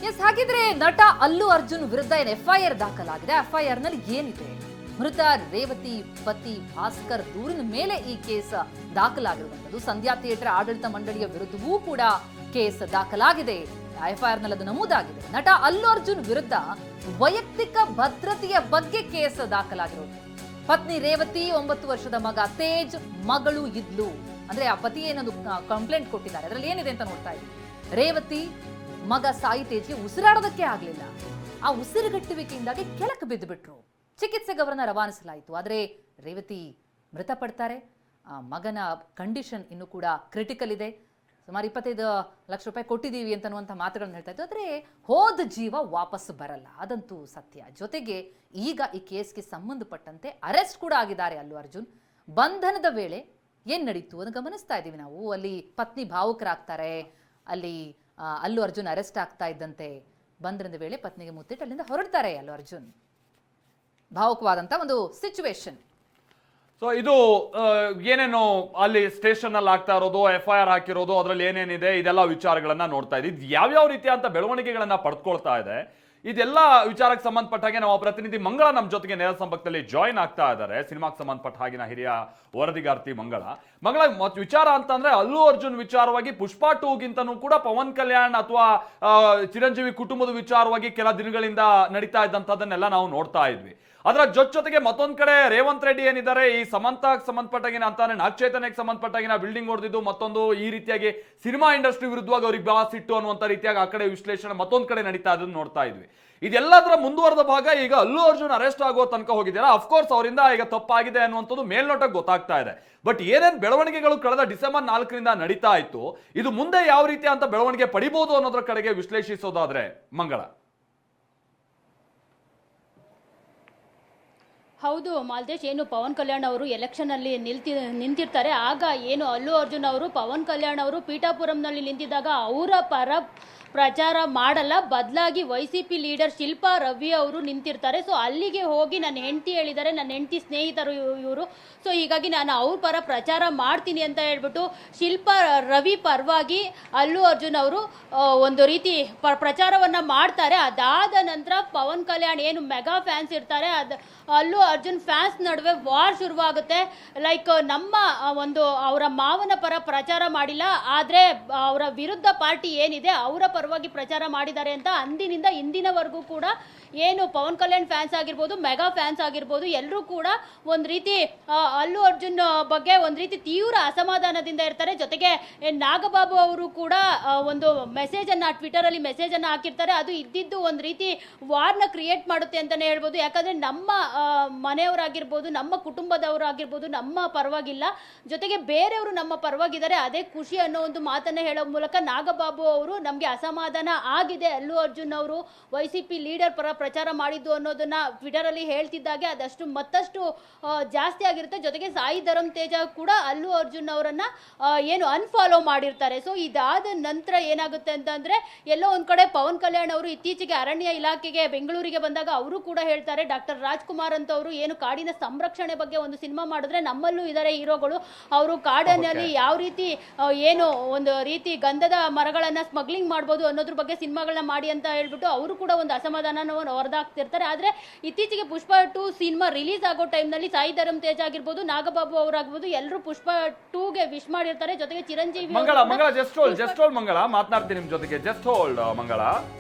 S, ಹಾಗಿದ್ರೆ ನಟ ಅಲ್ಲು ಅರ್ಜುನ್ ವಿರುದ್ಧ ಏನು FIR ದಾಖಲಾಗಿದೆ? FIR ನಲ್ಲಿ ಏನಿದೆ? ಮೃತ ರೇವತಿ ಪತಿ ಭಾಸ್ಕರ್ ದೂರಿನ ಮೇಲೆ ಈ ಕೇಸ್ ದಾಖಲಾಗಿರುವಂತದ್ದು. ಸಂಧ್ಯಾ ಥಿಯೇಟರ್ ಆಡಳಿತ ಮಂಡಳಿಯ ವಿರುದ್ಧವೂ ಕೂಡ ಕೇಸ್ ದಾಖಲಾಗಿದೆ. FIR ನಲ್ಲಿ ಅದು ನಮೂದಾಗಿದೆ. ನಟ ಅಲ್ಲು ಅರ್ಜುನ್ ವಿರುದ್ಧ ವೈಯಕ್ತಿಕ ಭದ್ರತೆಯ ಬಗ್ಗೆ ಕೇಸ್ ದಾಖಲಾಗಿರೋದು. ಪತ್ನಿ ರೇವತಿ, 9 ವರ್ಷದ ಮಗ ತೇಜ್, ಮಗಳು ಇದ್ಲು. ಅಂದ್ರೆ ಆ ಪತಿ ಏನೊಂದು ಕಂಪ್ಲೇಂಟ್ ಕೊಟ್ಟಿದ್ದಾರೆ. ಅದರಲ್ಲಿ ಏನಿದೆ ಅಂತ ನೋಡ್ತಾ ಇದ್ದೀವಿ. ರೇವತಿ ಮಗ ಸಾಯಿ ತೇಜ್ಗೆ ಉಸಿರಾಡೋದಕ್ಕೆ ಆಗ್ಲಿಲ್ಲ. ಆ ಉಸಿರುಗಟ್ಟುವಿಕೆಯಿಂದಾಗಿ ಕೆಳಕ್ಕೆ ಬಿದ್ದು ಬಿಟ್ರು. ಚಿಕಿತ್ಸೆಗೆ ಅವರನ್ನ ರವಾನಿಸಲಾಯಿತು. ಆದರೆ ರೇವತಿ ಮೃತಪಡ್ತಾರೆ. ಆ ಮಗನ ಕಂಡೀಷನ್ ಇನ್ನೂ ಕೂಡ ಕ್ರಿಟಿಕಲ್ ಇದೆ. ಸುಮಾರು 25 ಲಕ್ಷ ರೂಪಾಯಿ ಕೊಟ್ಟಿದ್ದೀವಿ ಅಂತನ್ನುವಂಥ ಮಾತುಗಳನ್ನ ಹೇಳ್ತಾ ಇತ್ತು. ಆದರೆ ಹೋದ ಜೀವ ವಾಪಸ್ ಬರಲ್ಲ, ಅದಂತೂ ಸತ್ಯ. ಜೊತೆಗೆ ಈಗ ಈ ಕೇಸ್ಗೆ ಸಂಬಂಧಪಟ್ಟಂತೆ ಅರೆಸ್ಟ್ ಕೂಡ ಆಗಿದ್ದಾರೆ ಅಲ್ಲು ಅರ್ಜುನ್. ಬಂಧನದ ವೇಳೆ ಏನ್ ನಡೀತು ಅದನ್ನು ಗಮನಿಸ್ತಾ ಇದ್ದೀವಿ ನಾವು. ಅಲ್ಲಿ ಪತ್ನಿ ಭಾವುಕರಾಗ್ತಾರೆ. ಅಲ್ಲಿ ಅಲ್ಲು ಅರ್ಜುನ್ ಅರೆಸ್ಟ್ ಆಗ್ತಾ ಇದ್ದಂತೆ ಬಂಧನದ ವೇಳೆ ಪತ್ನಿಗೆ ಮುತ್ತಿಟ್ಟು ಅಲ್ಲಿಂದ ಹೊರಡ್ತಾರೆ ಅಲ್ಲು ಅರ್ಜುನ್. ಭಾವುಕವಾದಂತ ಒಂದು ಸಿಚುವೇಶನ್. ಸೊ ಇದು ಏನೇನು ಅಲ್ಲಿ ಸ್ಟೇಷನ್ ಅಲ್ಲಿ ಆಗ್ತಾ ಇರೋದು, FIR ಹಾಕಿರೋದು, ಅದರಲ್ಲಿ ಏನೇನಿದೆ ಇದೆಲ್ಲ ವಿಚಾರಗಳನ್ನ ನೋಡ್ತಾ ಇದ್ದೀವಿ. ಯಾವ್ಯಾವ ರೀತಿಯಂತ ಬೆಳವಣಿಗೆಗಳನ್ನ ಪಡ್ಕೊಳ್ತಾ ಇದೆ ಇದೆಲ್ಲ ವಿಚಾರಕ್ಕೆ ಸಂಬಂಧಪಟ್ಟಾಗೆ ನಮ್ಮ ಪ್ರತಿನಿಧಿ ಮಂಗಳ ನಮ್ಮ ಜೊತೆಗೆ ನೇರ ಸಂಪರ್ಕದಲ್ಲಿ ಜಾಯಿನ್ ಆಗ್ತಾ ಇದ್ದಾರೆ. ಸಿನಿಮಾಕ್ಕೆ ಸಂಬಂಧಪಟ್ಟ ಹಾಗಿನ ಹಿರಿಯ ವರದಿಗಾರ್ತಿ ಮಂಗಳ ವಿಚಾರ ಅಂತಂದ್ರೆ ಅಲ್ಲು ಅರ್ಜುನ್ ವಿಚಾರವಾಗಿ ಪುಷ್ಪ 2ಗಿಂತನೂ ಕೂಡ ಪವನ್ ಕಲ್ಯಾಣ್ ಅಥವಾ ಚಿರಂಜೀವಿ ಕುಟುಂಬದ ವಿಚಾರವಾಗಿ ಕೆಲ ದಿನಗಳಿಂದ ನಡೀತಾ ಇದ್ದಂಥದ್ದನ್ನೆಲ್ಲ ನಾವು ನೋಡ್ತಾ ಇದ್ವಿ. ಅದರ ಜೊತೆಗೆ ಮತ್ತೊಂದ್ ಕಡೆ ರೇವಂತ್ ರೆಡ್ಡಿ ಏನಿದ್ದಾರೆ, ಈ ಸಮಂತಕ್ಕೆ ಸಂಬಂಧಪಟ್ಟಾಗಿನ ಅಂತಾನೆ ನಾಗಚೈತನ್ಯಕ್ಕೆ ಸಂಬಂಧಪಟ್ಟಾಗಿನ ಬಿಲ್ಡಿಂಗ್ ಹೊಡೆದಿದ್ದು, ಮತ್ತೊಂದು ಈ ರೀತಿಯಾಗಿ ಸಿನಿಮಾ ಇಂಡಸ್ಟ್ರಿ ವಿರುದ್ಧವಾಗಿ ಅವ್ರಿಗೆ ಬಾಸ್ ಇಟ್ಟು ಅನ್ನುವಂಥ ರೀತಿಯಾಗಿ ಆ ಕಡೆ ವಿಶ್ಲೇಷಣೆ ಮತ್ತೊಂದ್ ಕಡೆ ನಡೀತಾ ಇದನ್ನು ನೋಡ್ತಾ ಇದ್ವಿ. ಇದೆಲ್ಲದರ ಮುಂದುವರೆದ ಭಾಗ ಈಗ ಅಲ್ಲು ಅರ್ಜುನ್ ಅರೆಸ್ಟ್ ಆಗೋ ತನಕ ಹೋಗಿದ್ದೀರಾ. ಅಫ್ಕೋರ್ಸ್ ಅವರಿಂದ ಈಗ ತಪ್ಪಾಗಿದೆ ಅನ್ನುವಂಥದ್ದು ಮೇಲ್ನೋಟಕ್ಕೆ ಗೊತ್ತಾಗ್ತಾ ಇದೆ. ಬಟ್ ಏನೇನ್ ಬೆಳವಣಿಗೆಗಳು ಕಳೆದ ಡಿಸೆಂಬರ್ 4ರಿಂದ ನಡೀತಾ ಇತ್ತು, ಇದು ಮುಂದೆ ಯಾವ ರೀತಿ ಅಂತ ಬೆಳವಣಿಗೆ ಪಡಿಬಹುದು ಅನ್ನೋದ್ರ ಕಡೆಗೆ ವಿಶ್ಲೇಷಿಸೋದಾದ್ರೆ ಮಂಗಳ. ಹೌದು ಮಾಲ್ತೇಶ್, ಏನು ಪವನ್ ಕಲ್ಯಾಣ್ ಅವರು ಎಲೆಕ್ಷನ್ ಅಲ್ಲಿ ನಿಂತಿರ್ತಾರೆ. ಆಗ ಏನು ಅಲ್ಲು ಅರ್ಜುನ್ ಅವರು ಪವನ್ ಕಲ್ಯಾಣ್ ಅವರು ಪೀಠಾಪುರಂನಲ್ಲಿ ನಿಂತಿದ್ದಾಗ ಅವರ ಪರ ಪ್ರಚಾರ ಮಾಡಲ್ಲ, ಬದಲಾಗಿ YCP ಲೀಡರ್ ಶಿಲ್ಪಾ ರವಿ ಅವರು ನಿಂತಿರ್ತಾರೆ. ಸೊ ಅಲ್ಲಿಗೆ ಹೋಗಿ ನನ್ನ ಹೆಂಡತಿ ಹೇಳಿದ್ದಾರೆ, ನನ್ನ ಹೆಂಡತಿ ಸ್ನೇಹಿತರು ಇವರು, ಸೊ ಹೀಗಾಗಿ ನಾನು ಅವ್ರ ಪರ ಪ್ರಚಾರ ಮಾಡ್ತೀನಿ ಅಂತ ಹೇಳ್ಬಿಟ್ಟು ಶಿಲ್ಪಾ ರವಿ ಪರವಾಗಿ ಅಲ್ಲು ಅರ್ಜುನ್ ಅವರು ಒಂದು ರೀತಿ ಪ್ರಚಾರವನ್ನ ಮಾಡ್ತಾರೆ. ಅದಾದ ನಂತರ ಪವನ್ ಕಲ್ಯಾಣ್ ಏನು ಮೆಗಾ ಫ್ಯಾನ್ಸ್ ಇರ್ತಾರೆ, ಅಲ್ಲು ಅರ್ಜುನ್ ಫ್ಯಾನ್ಸ್ ನಡುವೆ ವಾರ್ ಶುರುವಾಗುತ್ತೆ. ಲೈಕ್ ನಮ್ಮ ಒಂದು ಅವರ ಮಾವನ ಪರ ಪ್ರಚಾರ ಮಾಡಿಲ್ಲ, ಆದರೆ ಅವರ ವಿರುದ್ಧ ಪಾರ್ಟಿ ಏನಿದೆ ಅವರ ಪರವಾಗಿ ಪ್ರಚಾರ ಮಾಡಿದ್ದಾರೆ ಅಂತ ಅಂದಿನಿಂದ ಇಂದಿನವರೆಗೂ ಕೂಡ ಏನು ಪವನ್ ಕಲ್ಯಾಣ್ ಫ್ಯಾನ್ಸ್ ಆಗಿರ್ಬೋದು, ಮೆಗಾ ಫ್ಯಾನ್ಸ್ ಆಗಿರ್ಬೋದು, ಎಲ್ಲರೂ ಕೂಡ ಒಂದು ರೀತಿ ಅಲ್ಲು ಅರ್ಜುನ್ ಬಗ್ಗೆ ಒಂದು ರೀತಿ ತೀವ್ರ ಅಸಮಾಧಾನದಿಂದ ಇರ್ತಾರೆ. ಜೊತೆಗೆ ನಾಗಬಾಬು ಅವರು ಕೂಡ ಒಂದು ಟ್ವಿಟರ್ ಅಲ್ಲಿ ಮೆಸೇಜ್ ಅನ್ನ ಹಾಕಿರ್ತಾರೆ. ಅದು ಇದ್ದಿದ್ದು ಒಂದು ರೀತಿ ವಾರ್ನ ಕ್ರಿಯೇಟ್ ಮಾಡುತ್ತೆ ಅಂತಾನೆ ಹೇಳ್ಬೋದು. ಯಾಕಂದ್ರೆ ನಮ್ಮ ಮನೆಯವರಾಗಿರ್ಬೋದು, ನಮ್ಮ ಕುಟುಂಬದವರಾಗಿರ್ಬೋದು ನಮ್ಮ ಪರವಾಗಿಲ್ಲ, ಜೊತೆಗೆ ಬೇರೆಯವರು ನಮ್ಮ ಪರವಾಗಿದ್ದಾರೆ, ಅದೇ ಖುಷಿ ಅನ್ನೋ ಒಂದು ಮಾತನ್ನ ಹೇಳೋ ಮೂಲಕ ನಾಗಬಾಬು ಅವರು ನಮ್ಗೆ ಅಸಮಾಧಾನ ಆಗಿದೆ, ಅಲ್ಲು ಅರ್ಜುನ್ ಅವರು YCP ಲೀಡರ್ ಪರ ಪ್ರಚಾರ ಮಾಡಿದ್ದು ಅನ್ನೋದನ್ನ ಟ್ವಿಟರ್ ಅಲ್ಲಿ ಹೇಳ್ತಿದ್ದಾಗೆ ಅದಷ್ಟು ಮತ್ತಷ್ಟು ಜಾಸ್ತಿ ಆಗಿರುತ್ತೆ. ಜೊತೆಗೆ ಸಾಯಿ ಧರಮ್ ತೇಜ ಕೂಡ ಅಲ್ಲು ಅರ್ಜುನ್ ಅವರನ್ನ ಏನು ಅನ್ಫಾಲೋ ಮಾಡಿರ್ತಾರೆ. ಸೊ ಇದಾದ ನಂತರ ಏನಾಗುತ್ತೆ ಅಂತಂದ್ರೆ ಎಲ್ಲೋ ಒಂದ್ ಕಡೆ ಪವನ್ ಕಲ್ಯಾಣ್ ಅವರು ಇತ್ತೀಚೆಗೆ ಅರಣ್ಯ ಇಲಾಖೆಗೆ ಬೆಂಗಳೂರಿಗೆ ಬಂದಾಗ ಅವರು ಕೂಡ ಹೇಳ್ತಾರೆ, ಡಾಕ್ಟರ್ ರಾಜ್ಕುಮಾರ್ ಅಂತ ಅವರು ಏನು ಕಾಡಿನ ಸಂರಕ್ಷಣೆ ಬಗ್ಗೆ ಒಂದು ಸಿನಿಮಾ ಮಾಡಿದ್ರೆ ನಮ್ಮಲ್ಲೂ ಇದ್ದಾರೆ ಹೀರೋಗಳು, ಅವರು ಕಾಡಿನಲ್ಲಿ ಯಾವ ರೀತಿ ಏನು ಒಂದು ರೀತಿ ಗಂಧದ ಮರಗಳನ್ನ ಸ್ಮಗ್ಲಿಂಗ್ ಮಾಡ್ಬೋದು ಅನ್ನೋದ್ರ ಬಗ್ಗೆ ಸಿನಿಮಾಗಳನ್ನ ಮಾಡಿ ಅಂತ ಹೇಳ್ಬಿಟ್ಟು ಅವರು ಕೂಡ ಒಂದು ಅಸಮಾಧಾನ ಹೊರದಾಗ್ತಿರ್ತಾರೆ. ಆದ್ರೆ ಇತ್ತೀಚೆಗೆ ಪುಷ್ಪ 2 ಸಿನಿಮಾ ರಿಲೀಸ್ ಆಗೋ ಟೈಮ್ನಲ್ಲಿ ಸಾಯಿ ಧರಮ್ ತೇಜ್ ಆಗಿರ್ಬೋದು, ನಾಗಬಾಬು ಅವರಾಗ್ಬೋದು, ಎಲ್ಲರೂ ಪುಷ್ಪ 2ಗೆ ವಿಶ್ ಮಾಡಿರ್ತಾರೆ. ಜೊತೆಗೆ ಚಿರಂಜೀವಿ ಮಂಗಳ ಜಸ್ಟ್ ಹೋಲ್ಡ್ ಮಂಗಳ ಮಾತನಾಡ್ತೀನಿ ನಿಮ್ ಜೊತೆಗೆ. ಜಸ್ಟ್ ಹೋಲ್ಡ್ ಮಂಗಳ.